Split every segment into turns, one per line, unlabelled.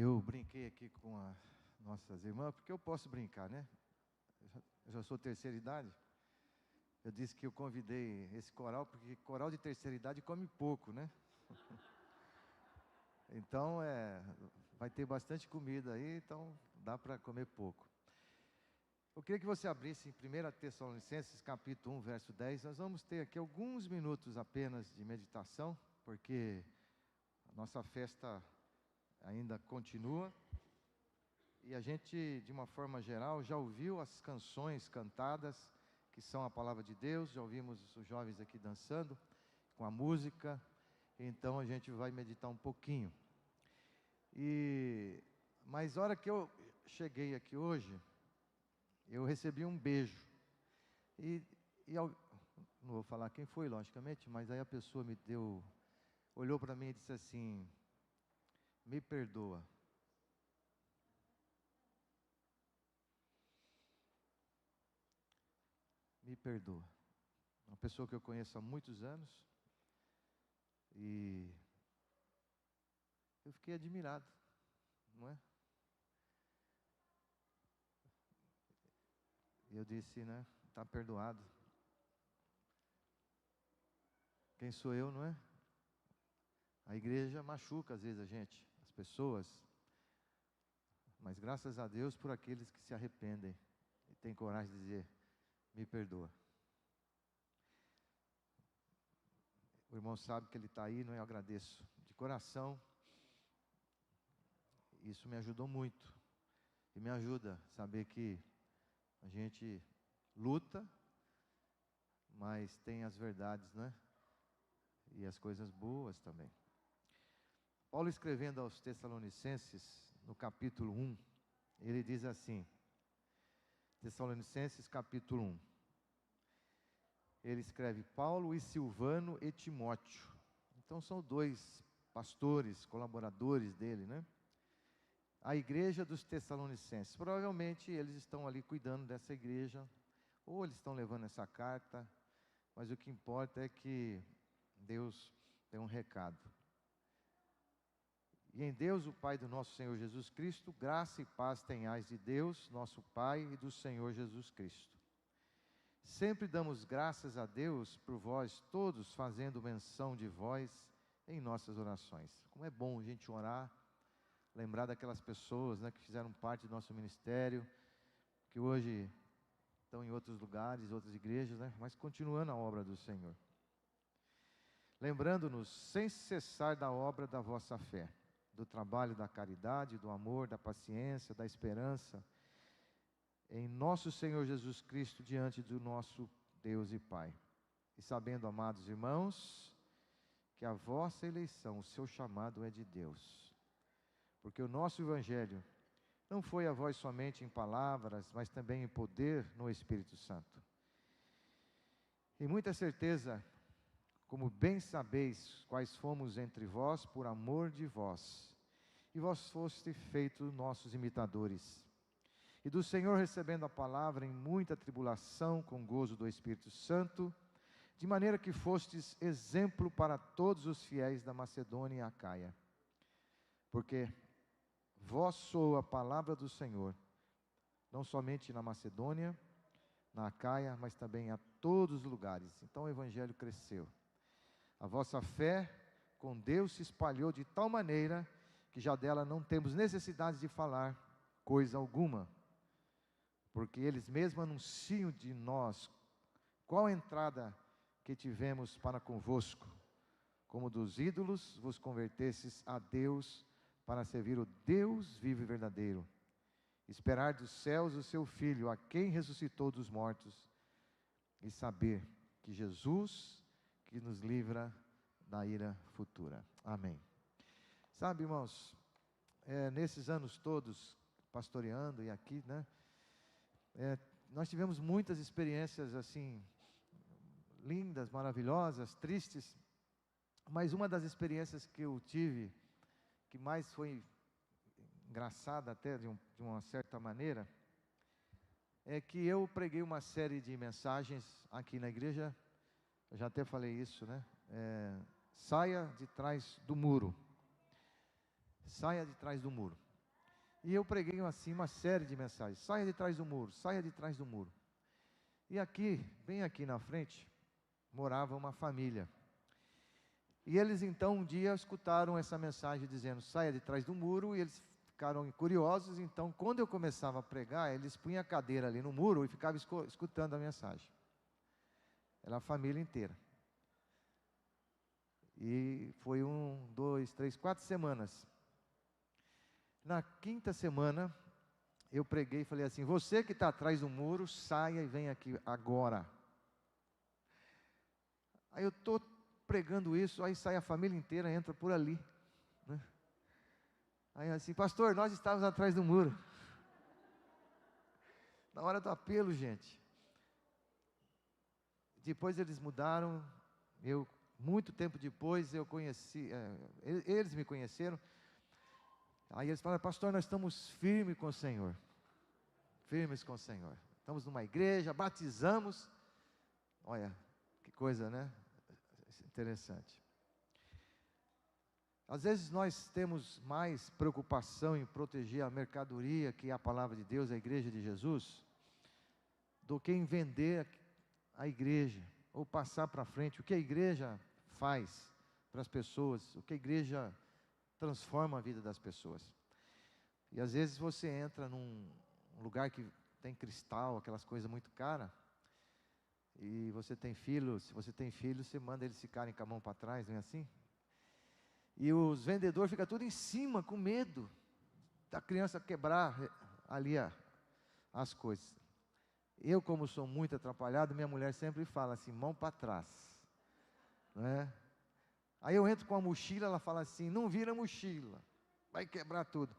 Eu brinquei aqui com as nossas irmãs, porque eu posso brincar, né? Eu já sou terceira idade. Eu disse que eu convidei esse coral, porque coral de terceira idade come pouco, né? Então, vai ter bastante comida aí, então dá para comer pouco. Eu queria que você abrisse em 1 Tessalonicenses, capítulo 1, verso 10. Nós vamos ter aqui alguns minutos apenas de meditação, porque a nossa festa ainda continua. E a gente, de uma forma geral, já ouviu as canções cantadas, que são a palavra de Deus. Já ouvimos os jovens aqui dançando com a música. Então a gente vai meditar um pouquinho. Mas a hora que eu cheguei aqui hoje, eu recebi um beijo. Não vou falar quem foi, logicamente, mas aí a pessoa olhou para mim e disse assim: me perdoa. Me perdoa. Uma pessoa que eu conheço há muitos anos. E eu fiquei admirado, não é? E eu disse, né? Está perdoado. Quem sou eu, não é? A igreja machuca às vezes a gente, as pessoas. Mas graças a Deus por aqueles que se arrependem e têm coragem de dizer: me perdoa. O irmão sabe que ele está aí, não é? Eu agradeço de coração. Isso me ajudou muito. E me ajuda a saber que a gente luta, mas tem as verdades, não é? E as coisas boas também. Paulo, escrevendo aos Tessalonicenses, no capítulo 1, ele diz assim, Tessalonicenses capítulo 1, ele escreve: Paulo e Silvano e Timóteo. Então são dois pastores, colaboradores dele, né? A igreja dos Tessalonicenses. Provavelmente eles estão ali cuidando dessa igreja, ou eles estão levando essa carta, mas o que importa é que Deus tem um recado. E em Deus, o Pai do nosso Senhor Jesus Cristo, graça e paz tenhais de Deus, nosso Pai, e do Senhor Jesus Cristo. Sempre damos graças a Deus por vós todos, fazendo menção de vós em nossas orações. Como é bom a gente orar, lembrar daquelas pessoas, né, que fizeram parte do nosso ministério, que hoje estão em outros lugares, outras igrejas, né, mas continuando a obra do Senhor. Lembrando-nos sem cessar da obra da vossa fé, do trabalho da caridade, do amor, da paciência, da esperança, em nosso Senhor Jesus Cristo, diante do nosso Deus e Pai. E sabendo, amados irmãos, que a vossa eleição, o seu chamado é de Deus. Porque o nosso Evangelho não foi a vós somente em palavras, mas também em poder no Espírito Santo. E muita certeza, como bem sabeis, quais fomos entre vós por amor de vós, e vós foste feitos nossos imitadores. E do Senhor recebendo a palavra em muita tribulação, com gozo do Espírito Santo, de maneira que fostes exemplo para todos os fiéis da Macedônia e Acaia. Porque vós sois a palavra do Senhor, não somente na Macedônia, na Acaia, mas também a todos os lugares. Então o Evangelho cresceu. A vossa fé com Deus se espalhou de tal maneira que já dela não temos necessidade de falar coisa alguma, porque eles mesmos anunciam de nós qual a entrada que tivemos para convosco, como dos ídolos vos convertesses a Deus, para servir o Deus vivo e verdadeiro, esperar dos céus o seu Filho, a quem ressuscitou dos mortos, e saber que Jesus, que nos livra da ira futura. Amém. Sabe, irmãos, nesses anos todos, pastoreando e aqui, né, nós tivemos muitas experiências assim, lindas, maravilhosas, tristes, mas uma das experiências que eu tive, que mais foi engraçada até de uma certa maneira, é que eu preguei uma série de mensagens aqui na igreja. Eu já até falei isso, né? Saia de trás do muro. Saia de trás do muro. E eu preguei assim uma série de mensagens: saia de trás do muro, saia de trás do muro. E aqui, bem aqui na frente, morava uma família. E eles então um dia escutaram essa mensagem dizendo: saia de trás do muro, e eles ficaram curiosos. Então, quando eu começava a pregar, eles punham a cadeira ali no muro e ficavam escutando a mensagem. Era a família inteira. E foi 1, 2, 3, 4 semanas. Na quinta semana, eu preguei e falei assim: você que está atrás do muro, saia e vem aqui agora. Aí eu estou pregando isso, aí sai a família inteira, entra por ali, né? Aí assim: pastor, nós estávamos atrás do muro. Na hora do apelo, gente. Depois eles mudaram. Muito tempo depois, eu conheci, eles me conheceram. Aí eles falaram: pastor, nós estamos firmes com o Senhor. Firmes com o Senhor. Estamos numa igreja, batizamos. Olha, que coisa, né? Interessante. Às vezes nós temos mais preocupação em proteger a mercadoria, que é a palavra de Deus, a igreja de Jesus, do que em vender a igreja, ou passar para frente o que a igreja faz para as pessoas, o que a igreja transforma a vida das pessoas. E às vezes você entra num lugar que tem cristal, aquelas coisas muito caras, e você tem filho. Se você tem filho, você manda eles ficarem com a mão para trás, não é assim? E os vendedores ficam tudo em cima, com medo da criança quebrar ali as coisas. Eu, como sou muito atrapalhado, minha mulher sempre fala assim: mão para trás, não é? Aí eu entro com a mochila, ela fala assim: não vira mochila, vai quebrar tudo.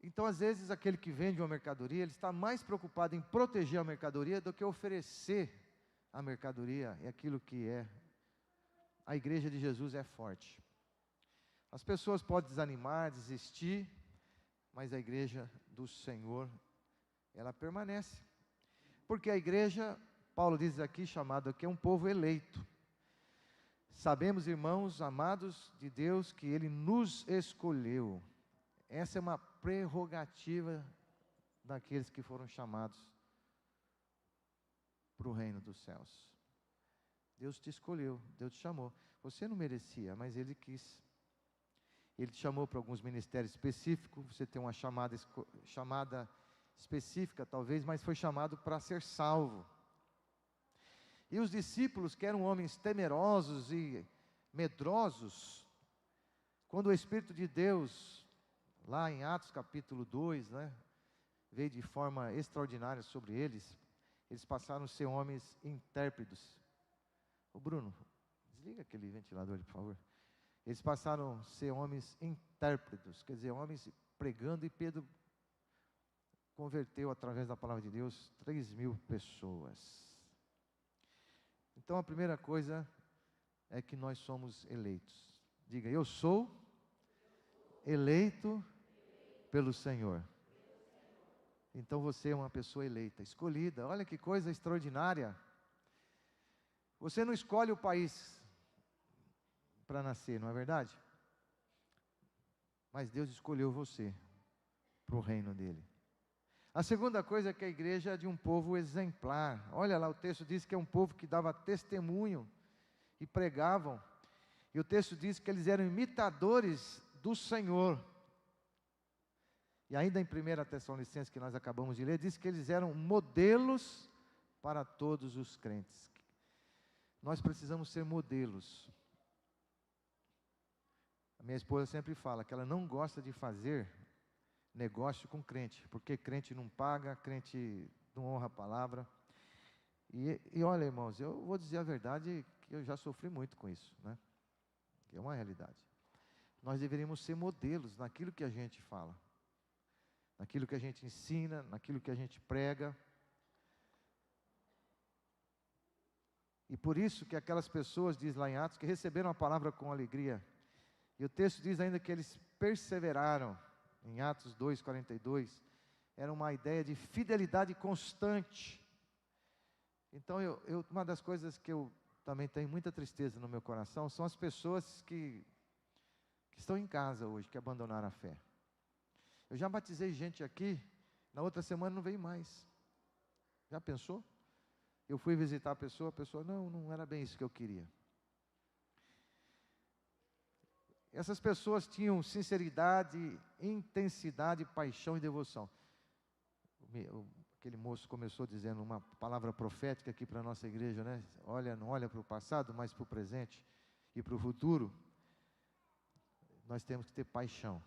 Então, às vezes, aquele que vende uma mercadoria, ele está mais preocupado em proteger a mercadoria do que oferecer a mercadoria e aquilo que é. A igreja de Jesus é forte. As pessoas podem desanimar, desistir, mas a igreja do Senhor, ela permanece. Porque a igreja, Paulo diz aqui, chamado aqui, é um povo eleito. Sabemos, irmãos amados de Deus, que Ele nos escolheu. Essa é uma prerrogativa daqueles que foram chamados para o reino dos céus. Deus te escolheu, Deus te chamou. Você não merecia, mas Ele quis. Ele te chamou para alguns ministérios específicos. Você tem uma chamada específica, talvez, mas foi chamado para ser salvo. E os discípulos, que eram homens temerosos e medrosos, quando o Espírito de Deus, lá em Atos capítulo 2, né, veio de forma extraordinária sobre eles, eles passaram a ser homens intérpretes. Ô Bruno, desliga aquele ventilador ali, por favor. Eles passaram a ser homens intérpretes, quer dizer, homens pregando, e Pedro converteu através da palavra de Deus 3.000 pessoas. Então a primeira coisa é que nós somos eleitos. Diga: eu sou eleito pelo Senhor. Então você é uma pessoa eleita, escolhida. Olha que coisa extraordinária. Você não escolhe o país para nascer, não é verdade? Mas Deus escolheu você para o reino dele. A segunda coisa é que a igreja é de um povo exemplar. Olha lá, o texto diz que é um povo que dava testemunho e pregavam. E o texto diz que eles eram imitadores do Senhor. E ainda em 1 Tessalonicenses, que nós acabamos de ler, diz que eles eram modelos para todos os crentes. Nós precisamos ser modelos. A minha esposa sempre fala que ela não gosta de fazer negócio com crente, porque crente não paga, crente não honra a palavra. E olha, irmãos, eu vou dizer a verdade, que eu já sofri muito com isso, né? Que é uma realidade. Nós deveríamos ser modelos naquilo que a gente fala, naquilo que a gente ensina, naquilo que a gente prega. E por isso que aquelas pessoas, diz lá em Atos, que receberam a palavra com alegria. E o texto diz ainda que eles perseveraram. Em Atos 2:42, era uma ideia de fidelidade constante. Então, uma das coisas que eu também tenho muita tristeza no meu coração, são as pessoas que estão em casa hoje, que abandonaram a fé. Eu já batizei gente aqui, na outra semana não veio mais. Já pensou? Eu fui visitar a pessoa, não era bem isso que eu queria. Essas pessoas tinham sinceridade, intensidade, paixão e devoção. Aquele moço começou dizendo uma palavra profética aqui para a nossa igreja, né? Não olha para o passado, mas para o presente e para o futuro. Nós temos que ter paixão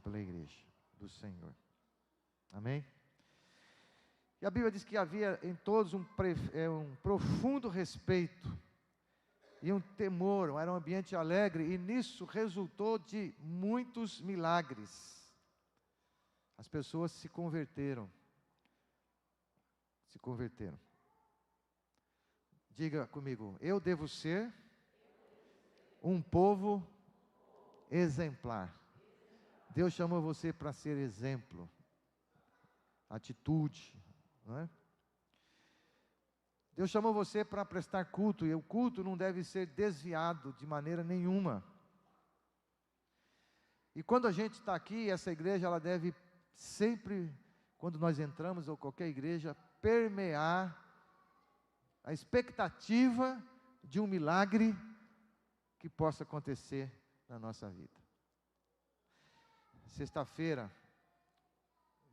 pela igreja do Senhor. Amém? E a Bíblia diz que havia em todos um profundo respeito e um temor, era um ambiente alegre, e nisso resultou de muitos milagres. As pessoas se converteram. Diga comigo, eu devo ser um povo exemplar. Deus chamou você para ser exemplo, atitude, não é? Deus chamou você para prestar culto, e o culto não deve ser desviado de maneira nenhuma. E quando a gente está aqui, essa igreja, ela deve sempre, quando nós entramos, ou qualquer igreja, permear a expectativa de um milagre que possa acontecer na nossa vida. Sexta-feira,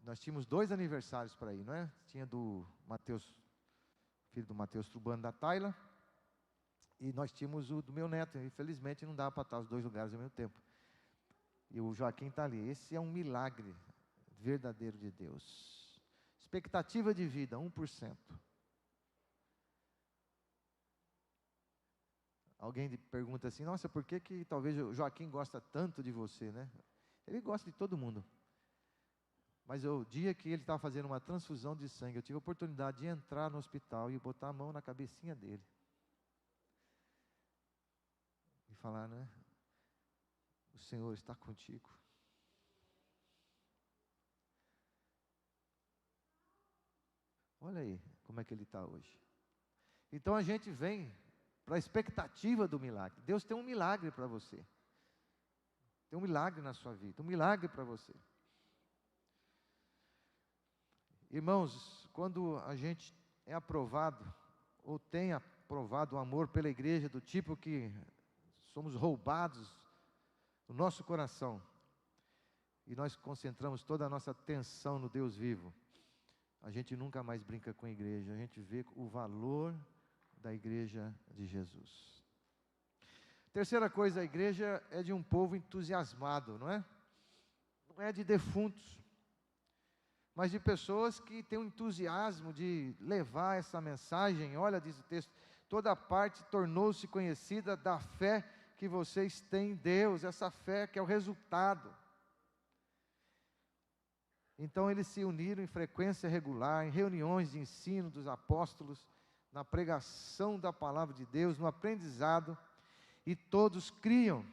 nós tínhamos 2 aniversários para ir, não é? Tinha do Mateus, filho do Mateus Trubano, da Taila, e nós tínhamos o do meu neto. Infelizmente não dava para estar os 2 lugares ao mesmo tempo. E o Joaquim está ali. Esse é um milagre verdadeiro de Deus. Expectativa de vida, 1%. Alguém pergunta assim, nossa, por que talvez o Joaquim gosta tanto de você, né? Ele gosta de todo mundo. Mas o dia que ele estava fazendo uma transfusão de sangue, eu tive a oportunidade de entrar no hospital e botar a mão na cabecinha dele. E falar, né? O Senhor está contigo. Olha aí como é que ele está hoje. Então a gente vem para a expectativa do milagre. Deus tem um milagre para você. Tem um milagre na sua vida, um milagre para você. Irmãos, quando a gente é aprovado, ou tem aprovado o amor pela igreja, do tipo que somos roubados no nosso coração, e nós concentramos toda a nossa atenção no Deus vivo, a gente nunca mais brinca com a igreja, a gente vê o valor da igreja de Jesus. Terceira coisa, a igreja é de um povo entusiasmado, não é? Não é de defuntos, mas de pessoas que têm um entusiasmo de levar essa mensagem. Olha, diz o texto, toda parte tornou-se conhecida da fé que vocês têm em Deus, essa fé que é o resultado. Então eles se uniram em frequência regular, em reuniões de ensino dos apóstolos, na pregação da palavra de Deus, no aprendizado, e todos criam.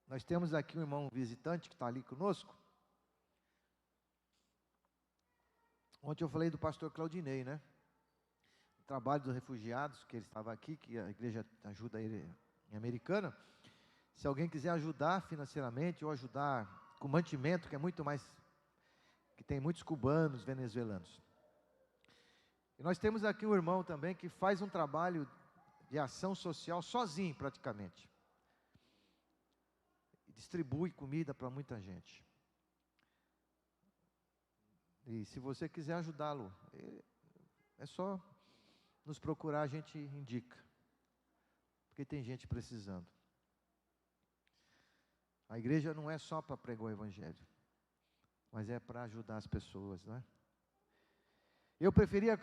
Nós temos aqui um irmão visitante que está ali conosco. Ontem eu falei do pastor Claudinei, né? O trabalho dos refugiados, que ele estava aqui, que a igreja ajuda ele em Americana. Se alguém quiser ajudar financeiramente ou ajudar com mantimento, que é muito mais, que tem muitos cubanos, venezuelanos. E nós temos aqui um irmão também que faz um trabalho de ação social sozinho praticamente. Distribui comida para muita gente. E se você quiser ajudá-lo, é só nos procurar, a gente indica. Porque tem gente precisando. A igreja não é só para pregar o evangelho, mas é para ajudar as pessoas, não é? Eu preferia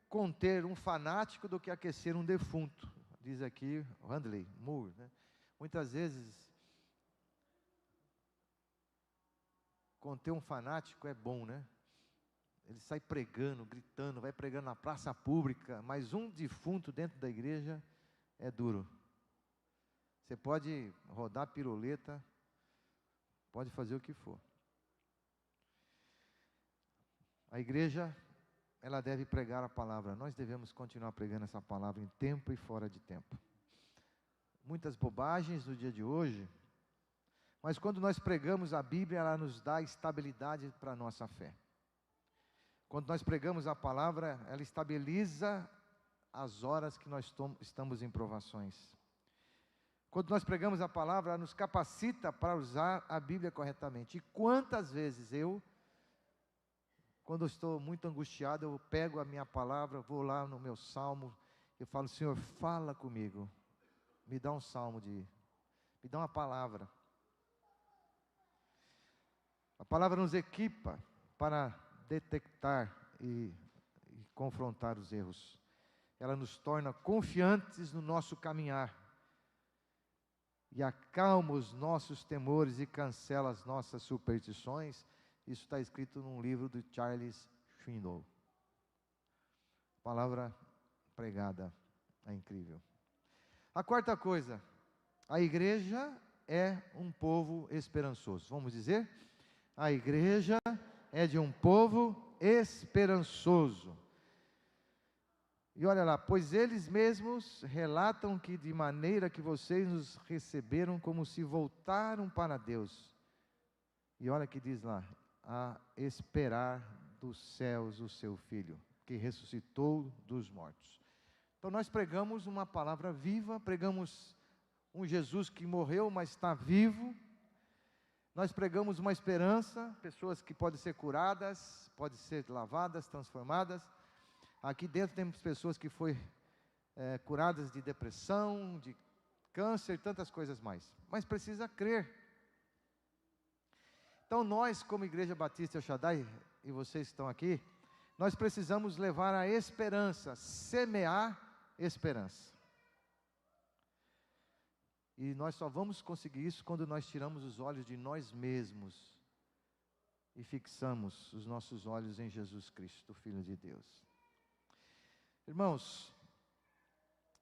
conter um fanático do que aquecer um defunto, diz aqui Handley Moore, né? Muitas vezes conter um fanático é bom, né? Ele sai pregando, gritando, vai pregando na praça pública, mas um defunto dentro da igreja é duro. Você pode rodar piruleta, pode fazer o que for. A igreja, ela deve pregar a palavra. Nós devemos continuar pregando essa palavra em tempo e fora de tempo. muitas bobagens no dia de hoje, mas quando nós pregamos a Bíblia, ela nos dá estabilidade para a nossa fé. Quando nós pregamos a palavra, ela estabiliza as horas que nós estamos em provações. Quando nós pregamos a palavra, ela nos capacita para usar a Bíblia corretamente. E quantas vezes quando eu estou muito angustiado, eu pego a minha palavra, vou lá no meu salmo, eu falo: Senhor, fala comigo, me dá um salmo, me dá uma palavra. A palavra nos equipa para detectar e confrontar os erros. Ela nos torna confiantes no nosso caminhar e acalma os nossos temores e cancela as nossas superstições. Isso está escrito num livro do Charles Swindoll. A palavra pregada é incrível. A quarta coisa, a igreja é um povo esperançoso. Vamos dizer? A igreja é de um povo esperançoso. E olha lá, pois eles mesmos relatam que de maneira que vocês nos receberam como se voltaram para Deus. E olha que diz lá: a esperar dos céus o seu Filho, que ressuscitou dos mortos. Então nós pregamos uma palavra viva, pregamos um Jesus que morreu, mas está vivo. Nós pregamos uma esperança, pessoas que podem ser curadas, podem ser lavadas, transformadas. Aqui dentro temos pessoas que foram curadas de depressão, de câncer, tantas coisas mais. Mas precisa crer. Então nós, como Igreja Batista El Shaddai, e vocês que estão aqui, nós precisamos levar a esperança, semear esperança. E nós só vamos conseguir isso quando nós tiramos os olhos de nós mesmos e fixamos os nossos olhos em Jesus Cristo, Filho de Deus. Irmãos,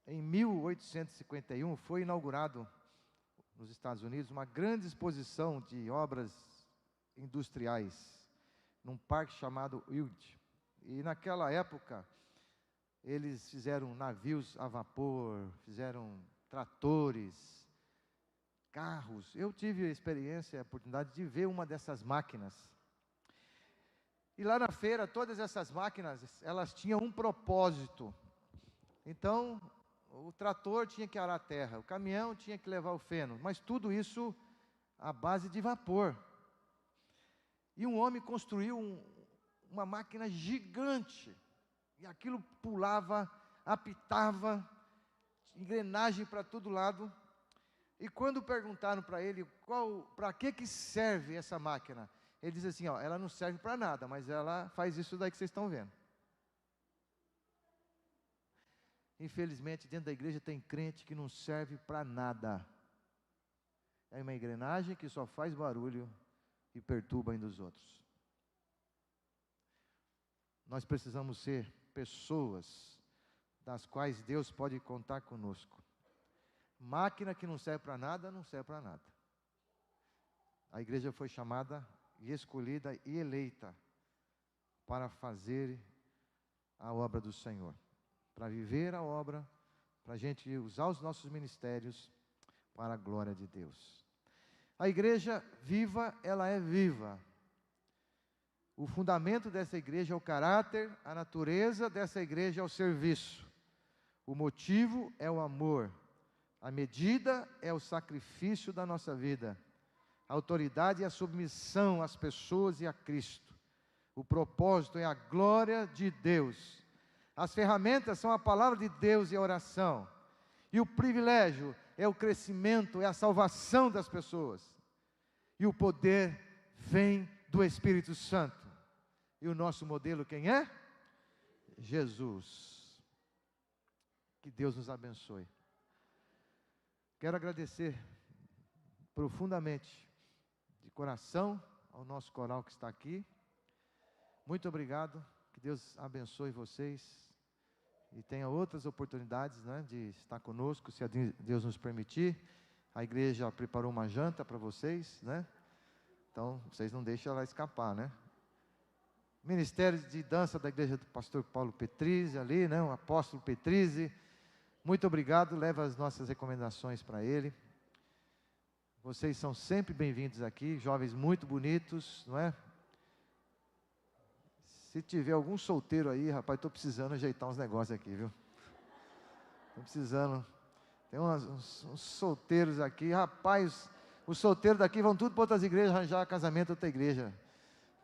em 1851 foi inaugurado nos Estados Unidos uma grande exposição de obras industriais num parque chamado Wilde. E naquela época eles fizeram navios a vapor, fizeram tratores, carros. Eu tive a experiência, a oportunidade de ver uma dessas máquinas. E lá na feira, todas essas máquinas, elas tinham um propósito. Então, o trator tinha que arar a terra, o caminhão tinha que levar o feno, mas tudo isso à base de vapor. E um homem construiu uma máquina gigante, e aquilo pulava, apitava, engrenagem para todo lado. E quando perguntaram para ele, para que serve essa máquina? Ele diz assim, ela não serve para nada, mas ela faz isso daí que vocês estão vendo. Infelizmente, dentro da igreja tem crente que não serve para nada. É uma engrenagem que só faz barulho e perturba ainda os outros. Nós precisamos ser pessoas das quais Deus pode contar conosco. Máquina que não serve para nada, não serve para nada. A igreja foi chamada e escolhida e eleita para fazer a obra do Senhor, para viver a obra, para a gente usar os nossos ministérios para a glória de Deus. A igreja viva, ela é viva. O fundamento dessa igreja é o caráter, a natureza dessa igreja é o serviço. O motivo é o amor. A medida é o sacrifício da nossa vida. A autoridade é a submissão às pessoas e a Cristo. O propósito é a glória de Deus. As ferramentas são a palavra de Deus e a oração. E o privilégio é o crescimento, é a salvação das pessoas. E o poder vem do Espírito Santo. E o nosso modelo quem é? Jesus. Que Deus nos abençoe. Quero agradecer profundamente, de coração, ao nosso coral que está aqui. Muito obrigado, que Deus abençoe vocês e tenha outras oportunidades, de estar conosco, se Deus nos permitir. A igreja preparou uma janta para vocês, então vocês não deixem ela escapar, Ministério de dança da igreja do pastor Paulo Petrizzi ali, o apóstolo Petrizzi. muito obrigado, leva as nossas recomendações para ele. Vocês são sempre bem-vindos aqui, jovens muito bonitos, não é? Se tiver algum solteiro aí, rapaz, estou precisando ajeitar uns negócios aqui, viu? Estou precisando. Tem uns solteiros aqui, rapaz, os solteiros daqui vão tudo para outras igrejas arranjar casamento em outra igreja.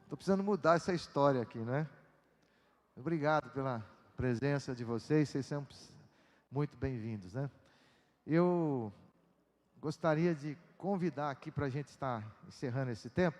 Estou precisando mudar essa história aqui, né? Obrigado pela presença de vocês são muito bem-vindos, né? Eu gostaria de convidar aqui para a gente estar encerrando esse tempo,